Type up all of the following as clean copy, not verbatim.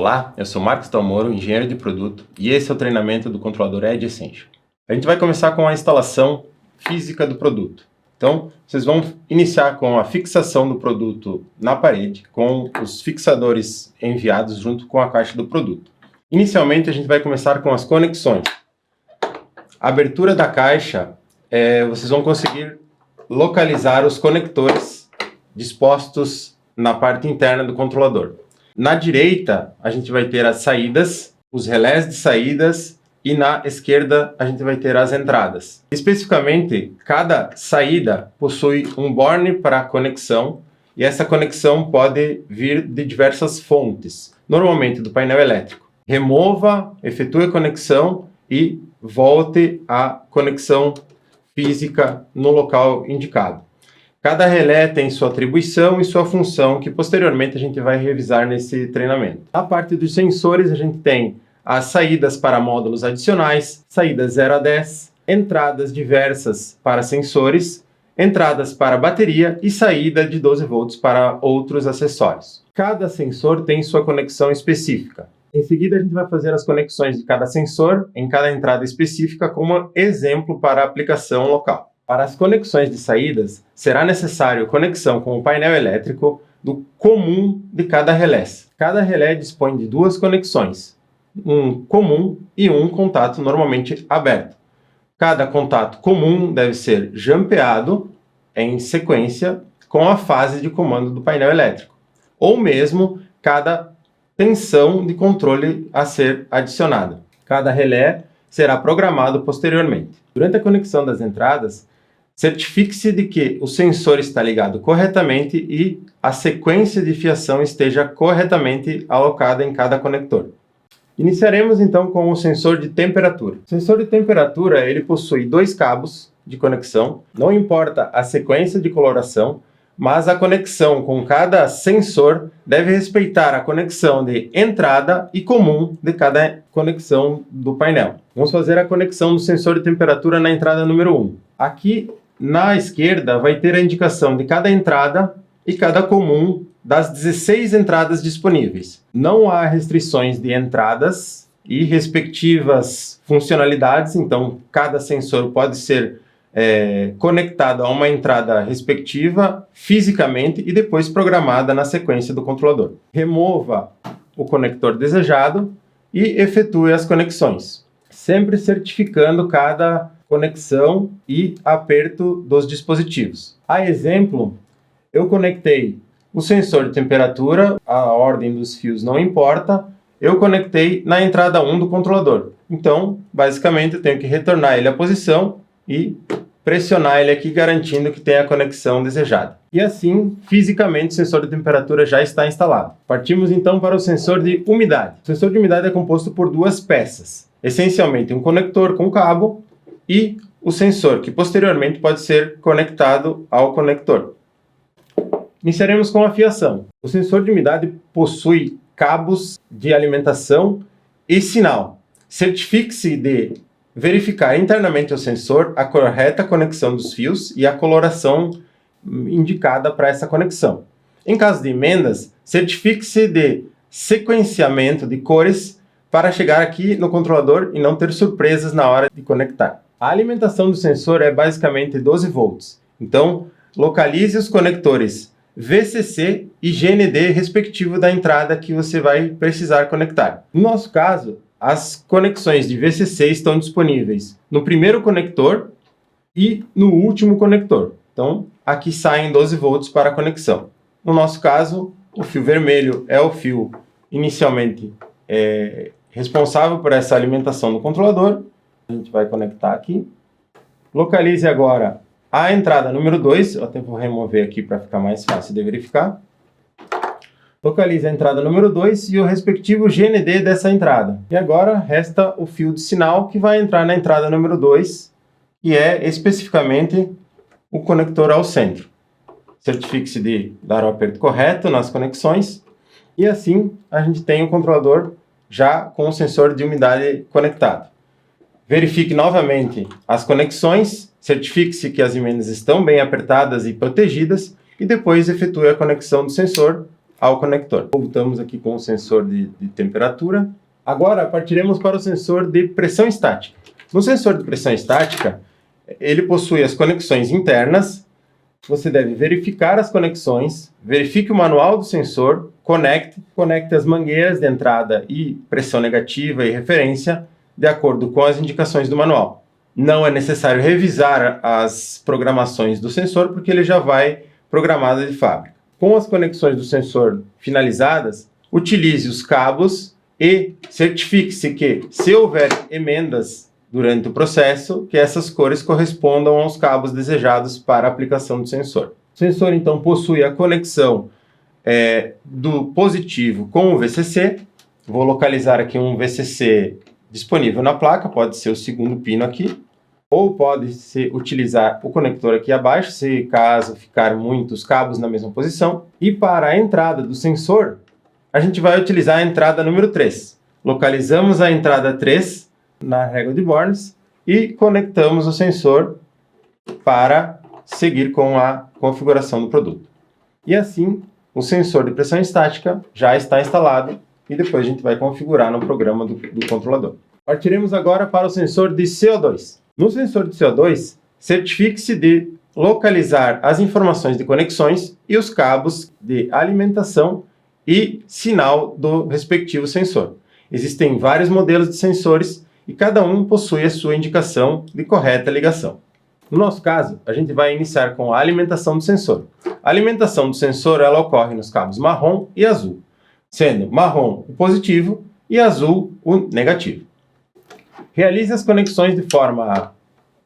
Olá, eu sou Marcos Dalmoro, engenheiro de produto, e esse é o treinamento do controlador Edge Essential. A gente vai começar com a instalação física do produto. Então, vocês vão iniciar com a fixação do produto na parede, com os fixadores enviados junto com a caixa do produto. Inicialmente, a gente vai começar com as conexões. A abertura da caixa, vocês vão conseguir localizar os conectores dispostos na parte interna do controlador. Na direita, a gente vai ter as saídas, os relés de saídas, e na esquerda, a gente vai ter as entradas. Especificamente, cada saída possui um borne para conexão, e essa conexão pode vir de diversas fontes, normalmente do painel elétrico. Remova, efetue a conexão e volte à conexão física no local indicado. Cada relé tem sua atribuição e sua função, que posteriormente a gente vai revisar nesse treinamento. Na parte dos sensores, a gente tem as saídas para módulos adicionais, saídas 0 a 10, entradas diversas para sensores, entradas para bateria e saída de 12 volts para outros acessórios. Cada sensor tem sua conexão específica. Em seguida, a gente vai fazer as conexões de cada sensor em cada entrada específica como exemplo para a aplicação local. Para as conexões de saídas, será necessário conexão com o painel elétrico do comum de cada relé. Cada relé dispõe de duas conexões, um comum e um contato normalmente aberto. Cada contato comum deve ser jampeado em sequência com a fase de comando do painel elétrico, ou mesmo cada tensão de controle a ser adicionada. Cada relé será programado posteriormente. Durante a conexão das entradas, certifique-se de que o sensor está ligado corretamente e a sequência de fiação esteja corretamente alocada em cada conector. Iniciaremos então com o sensor de temperatura. O sensor de temperatura ele possui dois cabos de conexão, não importa a sequência de coloração, mas a conexão com cada sensor deve respeitar a conexão de entrada e comum de cada conexão do painel. Vamos fazer a conexão do sensor de temperatura na entrada número 1. Aqui na esquerda vai ter a indicação de cada entrada e cada comum das 16 entradas disponíveis. Não há restrições de entradas e respectivas funcionalidades, então cada sensor pode ser conectado a uma entrada respectiva fisicamente e depois programada na sequência do controlador. Remova o conector desejado e efetue as conexões, sempre certificando cada conexão e aperto dos dispositivos. A exemplo, eu conectei o sensor de temperatura, a ordem dos fios não importa, eu conectei na entrada 1 do controlador. Então, basicamente, eu tenho que retornar ele à posição e pressionar ele aqui, garantindo que tem a conexão desejada. E assim, fisicamente, o sensor de temperatura já está instalado. Partimos então para o sensor de umidade. O sensor de umidade é composto por duas peças, essencialmente um conector com cabo e o sensor, que posteriormente pode ser conectado ao conector. Iniciaremos com a fiação. O sensor de umidade possui cabos de alimentação e sinal. Certifique-se de verificar internamente o sensor a correta conexão dos fios e a coloração indicada para essa conexão. Em caso de emendas, certifique-se de sequenciamento de cores para chegar aqui no controlador e não ter surpresas na hora de conectar. A alimentação do sensor é basicamente 12 volts, então localize os conectores VCC e GND respectivo da entrada que você vai precisar conectar. No nosso caso, as conexões de VCC estão disponíveis no primeiro conector e no último conector. Então, aqui saem 12 volts para a conexão. No nosso caso, o fio vermelho é o fio inicialmente responsável por essa alimentação do controlador. A gente vai conectar aqui. Localize agora a entrada número 2. Eu até vou remover aqui para ficar mais fácil de verificar. Localize a entrada número 2 e o respectivo GND dessa entrada. E agora resta o fio de sinal que vai entrar na entrada número 2, que é especificamente o conector ao centro. Certifique-se de dar o aperto correto nas conexões e assim a gente tem o controlador já com o sensor de umidade conectado. Verifique novamente as conexões, certifique-se que as emendas estão bem apertadas e protegidas e depois efetue a conexão do sensor ao conector. Voltamos aqui com o sensor de temperatura. Agora partiremos para o sensor de pressão estática. No sensor de pressão estática, ele possui as conexões internas. Você deve verificar as conexões, verifique o manual do sensor, conecte as mangueiras de entrada e pressão negativa e referência de acordo com as indicações do manual. Não é necessário revisar as programações do sensor porque ele já vai programado de fábrica. Com as conexões do sensor finalizadas, utilize os cabos e certifique-se que, se houver emendas durante o processo, que essas cores correspondam aos cabos desejados para a aplicação do sensor. O sensor, então, possui a conexão do positivo com o VCC. Vou localizar aqui um VCC disponível na placa, pode ser o segundo pino aqui, ou pode-se utilizar o conector aqui abaixo, se caso ficar muitos cabos na mesma posição. E para a entrada do sensor, a gente vai utilizar a entrada número 3. Localizamos a entrada 3 na régua de Bornes e conectamos o sensor para seguir com a configuração do produto. E assim, o sensor de pressão estática já está instalado e depois a gente vai configurar no programa do controlador. Partiremos agora para o sensor de CO2. No sensor de CO2, certifique-se de localizar as informações de conexões e os cabos de alimentação e sinal do respectivo sensor. Existem vários modelos de sensores e cada um possui a sua indicação de correta ligação. No nosso caso, a gente vai iniciar com a alimentação do sensor. A alimentação do sensor ela ocorre nos cabos marrom e azul, sendo marrom o positivo e azul o negativo. Realize as conexões de forma a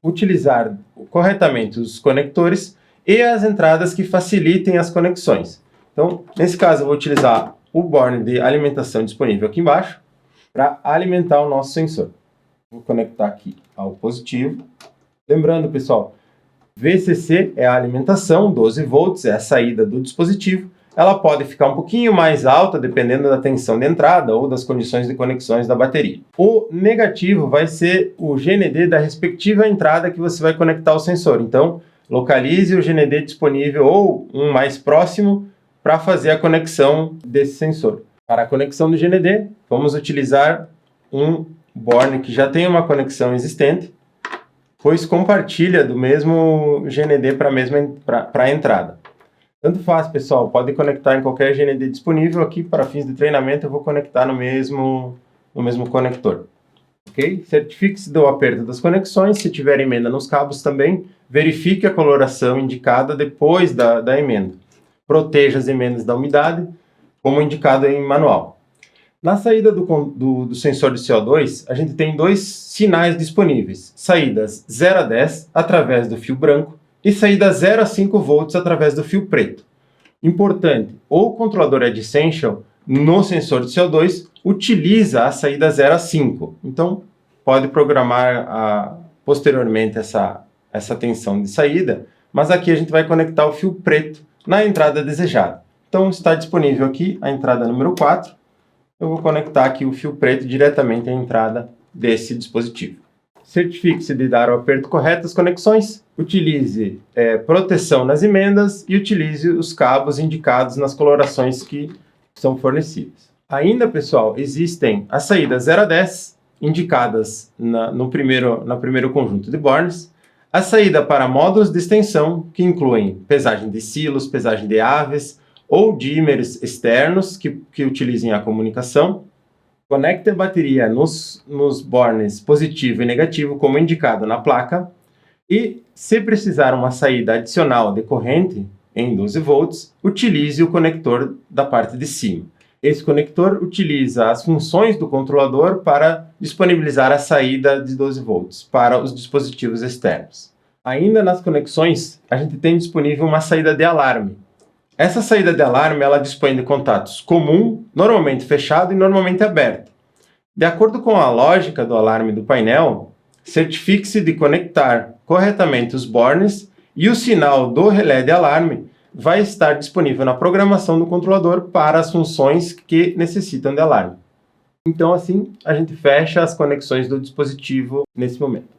utilizar corretamente os conectores e as entradas que facilitem as conexões. Então, nesse caso, eu vou utilizar o borne de alimentação disponível aqui embaixo para alimentar o nosso sensor. Vou conectar aqui ao positivo. Lembrando, pessoal, VCC é a alimentação, 12 volts é a saída do dispositivo. Ela pode ficar um pouquinho mais alta, dependendo da tensão de entrada ou das condições de conexões da bateria. O negativo vai ser o GND da respectiva entrada que você vai conectar ao sensor. Então, localize o GND disponível ou um mais próximo para fazer a conexão desse sensor. Para a conexão do GND, vamos utilizar um borne que já tem uma conexão existente, pois compartilha do mesmo GND para a entrada. Tanto faz, pessoal, pode conectar em qualquer GND disponível. Aqui, para fins de treinamento, eu vou conectar no mesmo conector. Ok? Certifique-se do aperto das conexões. Se tiver emenda nos cabos também, verifique a coloração indicada depois da emenda. Proteja as emendas da umidade, como indicado em manual. Na saída do sensor de CO2, a gente tem dois sinais disponíveis. Saídas 0 a 10 através do fio branco e saída 0 a 5 volts através do fio preto. Importante, o controlador Edge Essential, no sensor de CO2, utiliza a saída 0 a 5. Então, pode programar posteriormente essa tensão de saída, mas aqui a gente vai conectar o fio preto na entrada desejada. Então, está disponível aqui a entrada número 4. Eu vou conectar aqui o fio preto diretamente à entrada desse dispositivo. Certifique-se de dar o aperto correto às conexões, utilize proteção nas emendas e utilize os cabos indicados nas colorações que são fornecidas. Ainda, pessoal, existem as saídas 0 a 10, indicadas no primeiro conjunto de bornes, a saída para módulos de extensão, que incluem pesagem de silos, pesagem de aves ou dímeres externos que utilizem a comunicação. Conecte a bateria nos bornes positivo e negativo, como indicado na placa. E, se precisar uma saída adicional de corrente em 12 volts, utilize o conector da parte de cima. Esse conector utiliza as funções do controlador para disponibilizar a saída de 12 volts para os dispositivos externos. Ainda nas conexões, a gente tem disponível uma saída de alarme. Essa saída de alarme ela dispõe de contatos comum, normalmente fechado e normalmente aberto. De acordo com a lógica do alarme do painel, certifique-se de conectar corretamente os bornes e o sinal do relé de alarme vai estar disponível na programação do controlador para as funções que necessitam de alarme. Então, assim, a gente fecha as conexões do dispositivo nesse momento.